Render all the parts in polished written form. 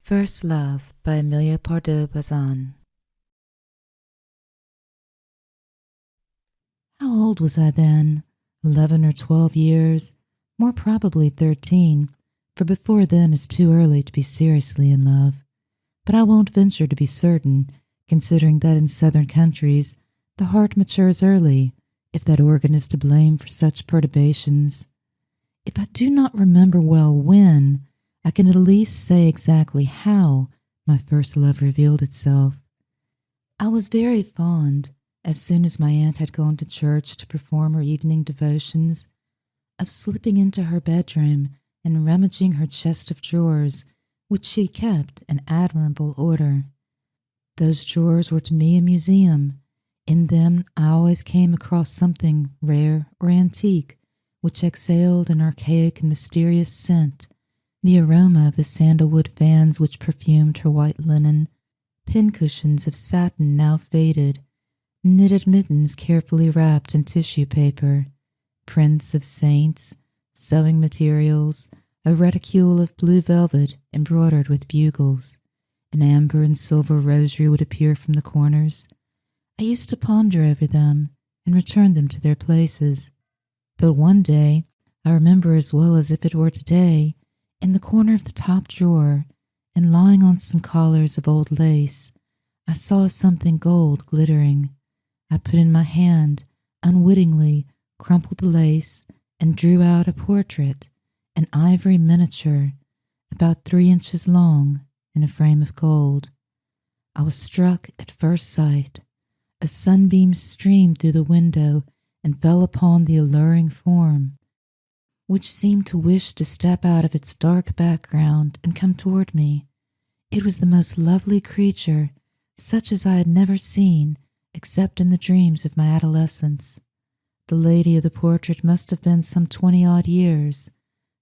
First Love by Emilia Pardo Bazan. How old was I then? 11 or 12 years, more probably 13, for before then is too early to be seriously in love. But I won't venture to be certain, considering that in southern countries the heart matures early, if that organ is to blame for such perturbations. If I do not remember well when, I can at least say exactly how my first love revealed itself. I was very fond, as soon as my aunt had gone to church to perform her evening devotions, of slipping into her bedroom and rummaging her chest of drawers, which she kept in admirable order. Those drawers were to me a museum. In them I always came across something rare or antique, which exhaled an archaic and mysterious scent, the aroma of the sandalwood fans which perfumed her white linen, pincushions of satin now faded, knitted mittens carefully wrapped in tissue paper, prints of saints, sewing materials, a reticule of blue velvet embroidered with bugles. An amber and silver rosary would appear from the corners. I used to ponder over them and return them to their places. But one day, I remember as well as if it were today, in the corner of the top drawer, and lying on some collars of old lace, I saw something gold glittering. I put in my hand, unwittingly crumpled the lace, and drew out a portrait, an ivory miniature, about 3 inches long, in a frame of gold. I was struck at first sight. A sunbeam streamed through the window and fell upon the alluring form, which seemed to wish to step out of its dark background and come toward me. It was the most lovely creature, such as I had never seen, except in the dreams of my adolescence. The lady of the portrait must have been some 20-odd years.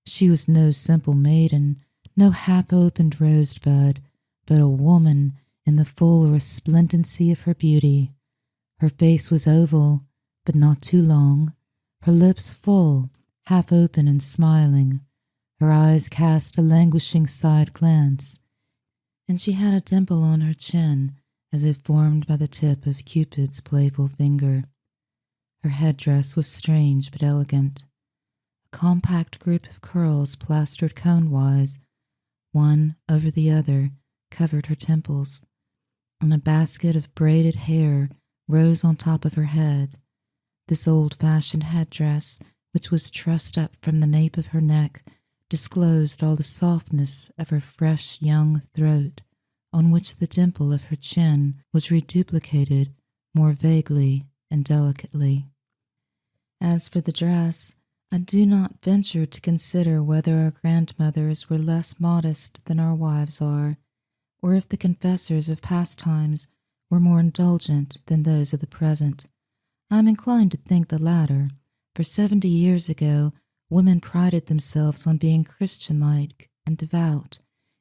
She was no simple maiden, no half-opened rosebud, but a woman in the full resplendency of her beauty. Her face was oval, but not too long, her lips full, half open and smiling. Her eyes cast a languishing side glance, and she had a dimple on her chin, as if formed by the tip of Cupid's playful finger. Her headdress was strange but elegant. A compact group of curls plastered cone-wise, one over the other, covered her temples, and a basket of braided hair rose on top of her head. This old-fashioned headdress, which was trussed up from the nape of her neck, disclosed all the softness of her fresh young throat, on which the dimple of her chin was reduplicated more vaguely and delicately. As for the dress, I do not venture to consider whether our grandmothers were less modest than our wives are, or if the confessors of past times were more indulgent than those of the present. I am inclined to think the latter, for 70 years ago women prided themselves on being Christian-like and devout,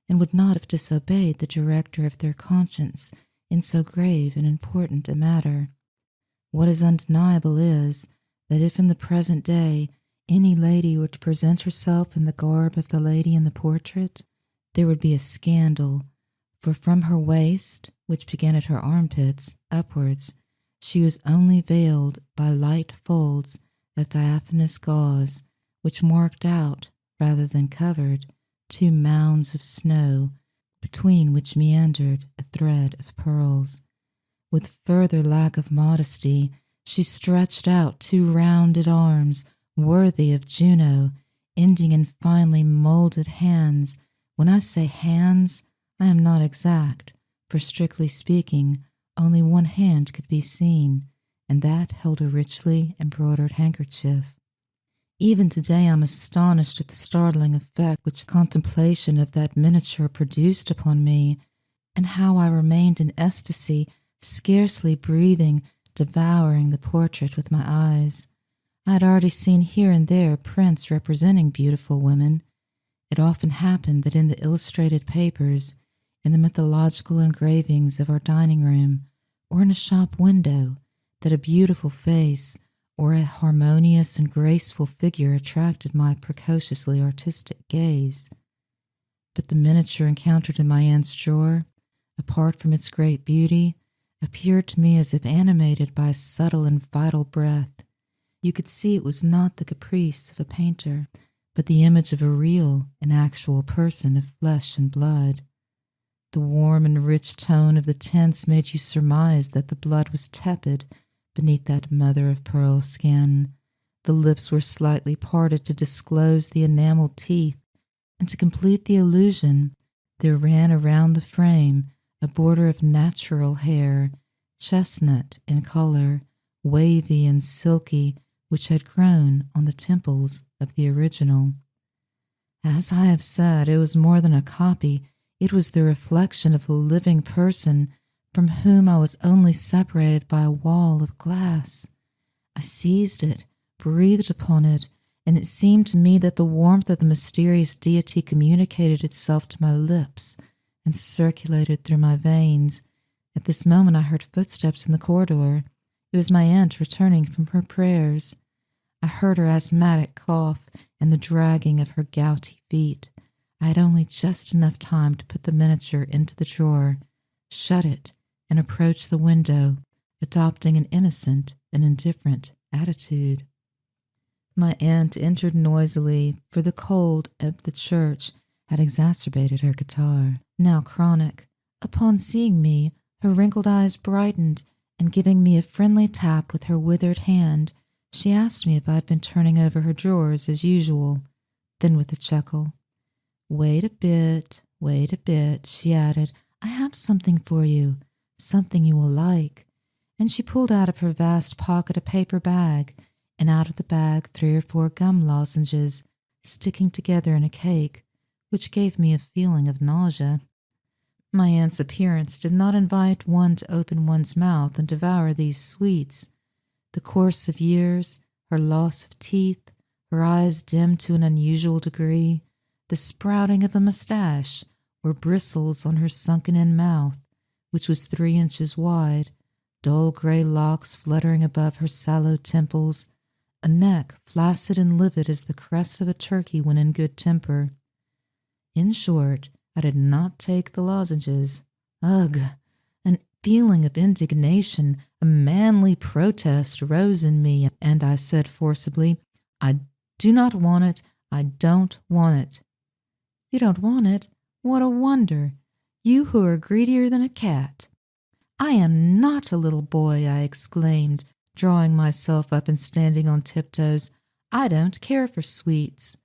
and would not have disobeyed the director of their conscience in so grave and important a matter. What is undeniable is, that if in the present day any lady were to present herself in the garb of the lady in the portrait, there would be a scandal, for from her waist, which began at her armpits, upwards, she was only veiled by light folds of diaphanous gauze, which marked out, rather than covered, 2 mounds of snow, between which meandered a thread of pearls. With further lack of modesty, she stretched out 2 rounded arms, worthy of Juno, ending in finely molded hands. When I say hands, I am not exact, for strictly speaking, only one hand could be seen, and that held a richly embroidered handkerchief. Even today I am astonished at the startling effect which contemplation of that miniature produced upon me, and how I remained in ecstasy, scarcely breathing, devouring the portrait with my eyes. I had already seen here and there prints representing beautiful women. It often happened that in the illustrated papers, in the mythological engravings of our dining room, or in a shop window, that a beautiful face or a harmonious and graceful figure attracted my precociously artistic gaze. but the miniature encountered in my aunt's drawer, apart from its great beauty, appeared to me as if animated by a subtle and vital breath. You could see it was not the caprice of a painter, but the image of a real and actual person of flesh and blood. The warm and rich tone of the tints made you surmise that the blood was tepid beneath that mother-of-pearl skin. The lips were slightly parted to disclose the enameled teeth, and to complete the illusion, there ran around the frame a border of natural hair, chestnut in color, wavy and silky, which had grown on the temples of the original. As I have said, it was more than a copy. It was the reflection of a living person from whom I was only separated by a wall of glass. I seized it, breathed upon it, and it seemed to me that the warmth of the mysterious deity communicated itself to my lips and circulated through my veins. At this moment I heard footsteps in the corridor. It was my aunt returning from her prayers. I heard her asthmatic cough and the dragging of her gouty feet. I had only just enough time to put the miniature into the drawer, shut it, and approach the window, adopting an innocent and indifferent attitude. My aunt entered noisily, for the cold of the church had exacerbated her catarrh, now chronic. Upon seeing me, her wrinkled eyes brightened, and giving me a friendly tap with her withered hand, she asked me if I had been turning over her drawers as usual. Then with a chuckle, wait a bit, she added. I have something for you, something you will like. And she pulled out of her vast pocket a paper bag, and out of the bag 3 or 4 gum lozenges, sticking together in a cake, which gave me a feeling of nausea. My aunt's appearance did not invite one to open one's mouth and devour these sweets. The course of years, her loss of teeth, her eyes dimmed to an unusual degree, the sprouting of a mustache, or bristles on her sunken-in mouth, which was 3 inches wide, dull gray locks fluttering above her sallow temples, a neck flaccid and livid as the crest of a turkey when in good temper. In short, I did not take the lozenges. Ugh! An feeling of indignation, a manly protest rose in me, and I said forcibly, I do not want it. I don't want it. You don't want it? What a wonder! You who are greedier than a cat. I am not a little boy, I exclaimed, drawing myself up and standing on tiptoes. I don't care for sweets.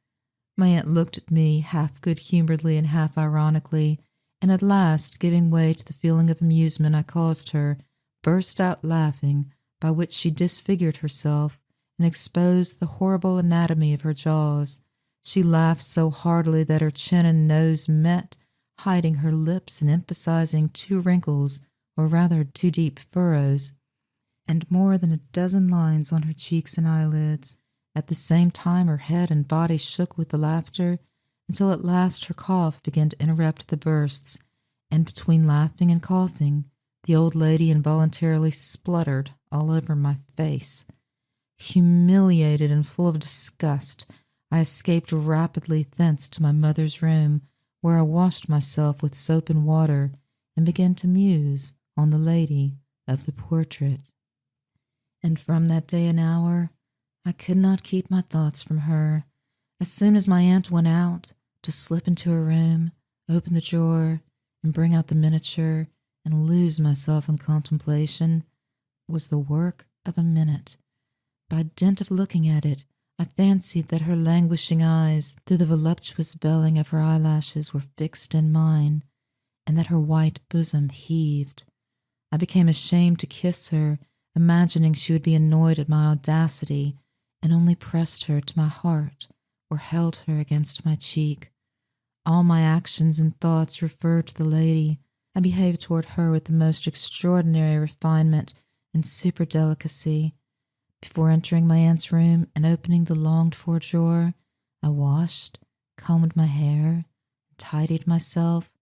My aunt looked at me half good-humoredly and half ironically, and at last, giving way to the feeling of amusement I caused her, burst out laughing, by which she disfigured herself and exposed the horrible anatomy of her jaws. She laughed so heartily that her chin and nose met, hiding her lips and emphasizing 2 wrinkles, or rather 2 deep furrows, and more than a dozen lines on her cheeks and eyelids. At the same time her head and body shook with the laughter, until at last her cough began to interrupt the bursts, and between laughing and coughing, the old lady involuntarily spluttered all over my face. Humiliated and full of disgust, I escaped rapidly thence to my mother's room, where I washed myself with soap and water, and began to muse on the lady of the portrait. And from that day and hour, I could not keep my thoughts from her. As soon as my aunt went out, to slip into her room, open the drawer, and bring out the miniature, and lose myself in contemplation, was the work of a minute. By dint of looking at it, I fancied that her languishing eyes, through the voluptuous belling of her eyelashes, were fixed in mine, and that her white bosom heaved. I became ashamed to kiss her, imagining she would be annoyed at my audacity, and only pressed her to my heart, or held her against my cheek. All my actions and thoughts referred to the lady. I behaved toward her with the most extraordinary refinement and superdelicacy. Before entering my aunt's room and opening the longed-for drawer, I washed, combed my hair, and tidied myself,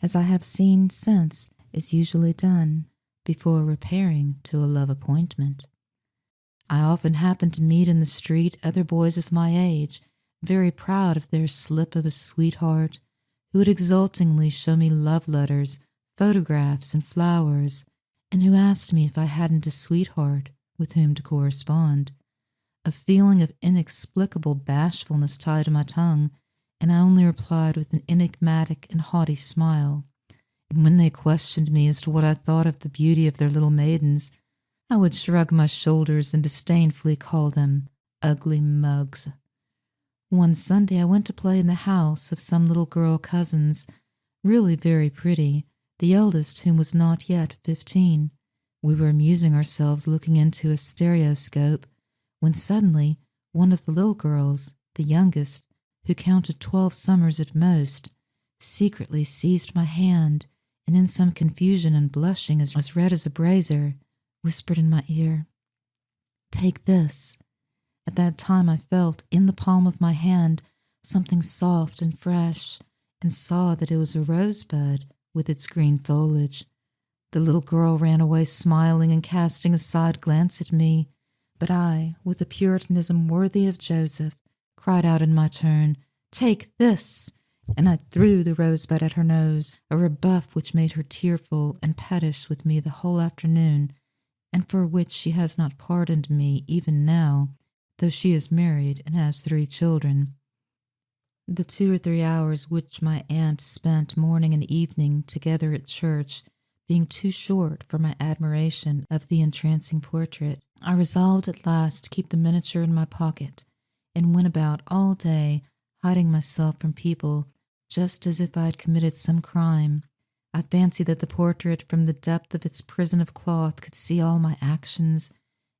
as I have seen since is usually done before repairing to a love appointment. I often happened to meet in the street other boys of my age, very proud of their slip of a sweetheart, who would exultingly show me love letters, photographs, and flowers, and who asked me if I hadn't a sweetheart with whom to correspond. A feeling of inexplicable bashfulness tied to my tongue, and I only replied with an enigmatic and haughty smile. And when they questioned me as to what I thought of the beauty of their little maidens, I would shrug my shoulders and disdainfully call them ugly mugs. One Sunday I went to play in the house of some little girl cousins, really very pretty, the eldest whom was not yet 15. We were amusing ourselves looking into a stereoscope, when suddenly one of the little girls, the youngest, who counted 12 summers at most, secretly seized my hand, and in some confusion and blushing as red as a brazier, whispered in my ear, "Take this." At that time I felt in the palm of my hand something soft and fresh, and saw that it was a rosebud with its green foliage. The little girl ran away smiling and casting a side glance at me, but I, with a puritanism worthy of Joseph, cried out in my turn, "Take this!" and I threw the rosebud at her nose, a rebuff which made her tearful and pettish with me the whole afternoon, and for which she has not pardoned me even now, though she is married and has 3 children. The 2 or 3 hours which my aunt spent morning and evening together at church being too short for my admiration of the entrancing portrait, I resolved at last to keep the miniature in my pocket, and went about all day hiding myself from people just as if I had committed some crime. I fancied that the portrait from the depth of its prison of cloth could see all my actions,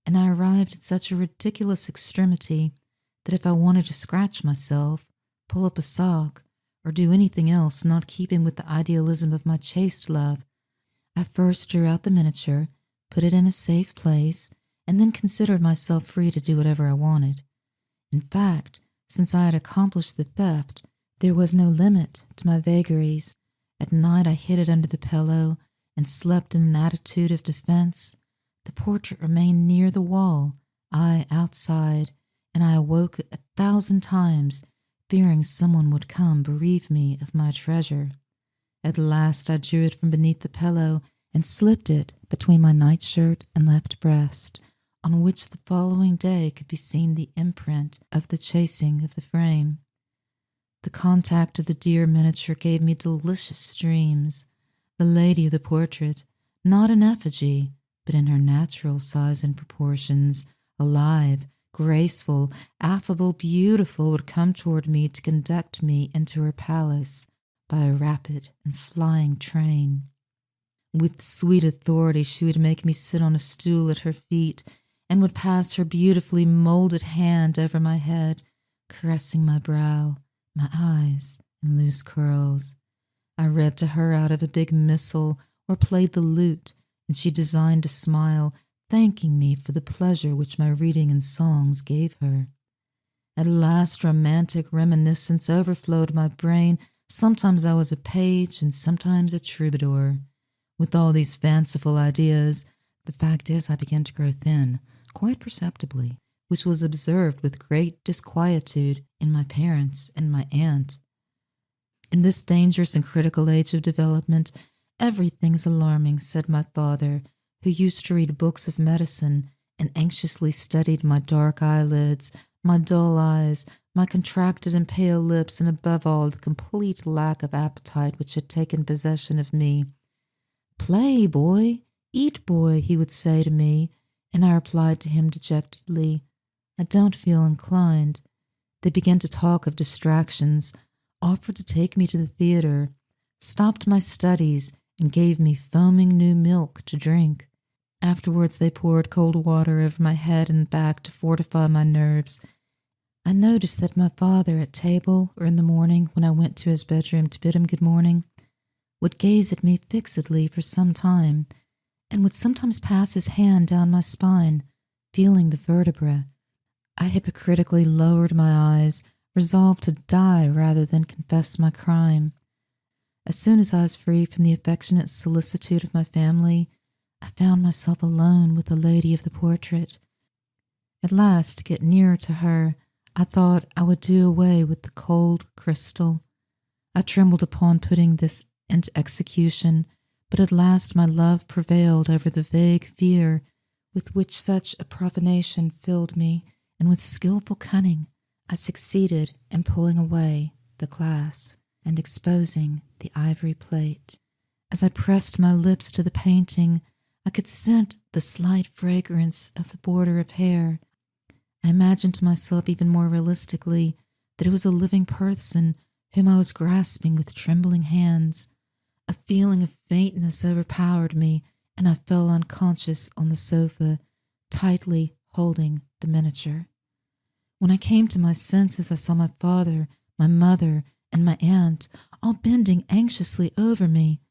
and I arrived at such a ridiculous extremity that if I wanted to scratch myself, pull up a sock, or do anything else not keeping with the idealism of my chaste love, I first drew out the miniature, put it in a safe place, and then considered myself free to do whatever I wanted. In fact, since I had accomplished the theft, there was no limit to my vagaries. At night I hid it under the pillow and slept in an attitude of defense. The portrait remained near the wall, I outside, and I awoke 1,000 times, fearing someone would come bereave me of my treasure. At last I drew it from beneath the pillow and slipped it between my nightshirt and left breast, on which the following day could be seen the imprint of the chasing of the frame. The contact of the dear miniature gave me delicious dreams. The lady of the portrait, not in effigy, but in her natural size and proportions, alive, graceful, affable, beautiful, would come toward me to conduct me into her palace by a rapid and flying train. With sweet authority she would make me sit on a stool at her feet, and would pass her beautifully molded hand over my head, caressing my brow, my eyes, and loose curls. I read to her out of a big missal, or played the lute, and she deigned to smile, thanking me for the pleasure which my reading and songs gave her. At last romantic reminiscence overflowed my brain. Sometimes I was a page, and sometimes a troubadour. With all these fanciful ideas, the fact is I began to grow thin, quite perceptibly, which was observed with great disquietude in my parents and my aunt. In this dangerous and critical age of development, everything's alarming, said my father, who used to read books of medicine and anxiously studied my dark eyelids, my dull eyes, my contracted and pale lips, and above all the complete lack of appetite which had taken possession of me. "Play, boy, eat, boy," he would say to me, and I replied to him dejectedly, "I don't feel inclined." They began to talk of distractions, offered to take me to the theater, stopped my studies, and gave me foaming new milk to drink. Afterwards they poured cold water over my head and back to fortify my nerves. I noticed that my father at table or in the morning, when I went to his bedroom to bid him good morning, would gaze at me fixedly for some time, and would sometimes pass his hand down my spine, feeling the vertebra. I hypocritically lowered my eyes, resolved to die rather than confess my crime. As soon as I was free from the affectionate solicitude of my family, I found myself alone with the lady of the portrait. At last, to get nearer to her, I thought I would do away with the cold crystal. I trembled upon putting this into execution, but at last my love prevailed over the vague fear with which such a profanation filled me, and with skilful cunning I succeeded in pulling away the glass and exposing the ivory plate. As I pressed my lips to the painting, I could scent the slight fragrance of the border of hair. I imagined to myself even more realistically that it was a living person whom I was grasping with trembling hands. A feeling of faintness overpowered me, and I fell unconscious on the sofa, tightly holding the miniature. When I came to my senses, I saw my father, my mother, and my aunt all bending anxiously over me.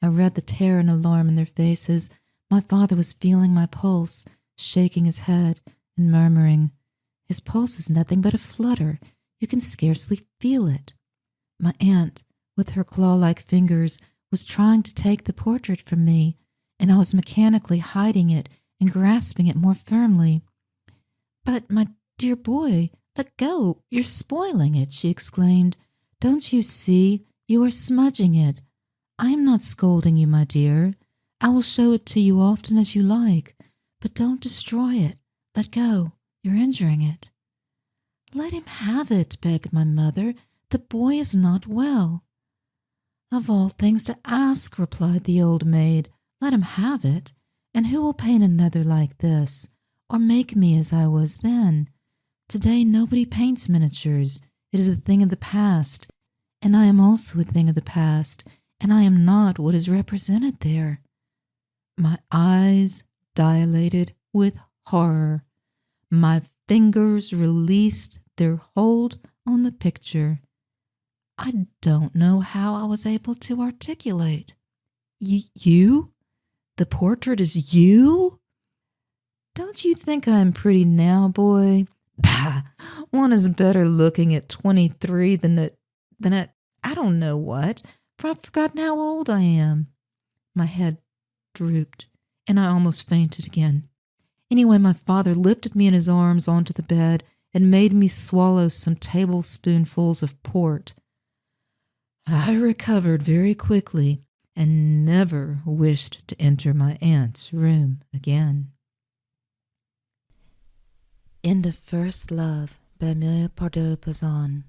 I read the terror and alarm in their faces. My father was feeling my pulse, shaking his head and murmuring, "His pulse is nothing but a flutter. You can scarcely feel it." My aunt, with her claw-like fingers, was trying to take the portrait from me, and I was mechanically hiding it and grasping it more firmly. "But, my dear boy, let go. You're spoiling it," she exclaimed. "Don't you see? You are smudging it. I am not scolding you, my dear. I will show it to you often as you like, but don't destroy it. Let go. You're injuring it." "Let him have it," begged my mother. "The boy is not well." "Of all things to ask," replied the old maid. "Let him have it. And who will paint another like this, or make me as I was then? Today nobody paints miniatures. It is a thing of the past, and I am also a thing of the past, and I am not what is represented there." My eyes dilated with horror. My fingers released their hold on the picture. I don't know how I was able to articulate. You? The portrait is you? Don't you think I am pretty now, boy? Bah! One is better looking at 23 than at I don't know what, for I've forgotten how old I am. My head drooped, and I almost fainted again. Anyway, my father lifted me in his arms onto the bed and made me swallow some tablespoonfuls of port. I recovered very quickly and never wished to enter my aunt's room again. End of First Love by Emilia Pardo Bazan.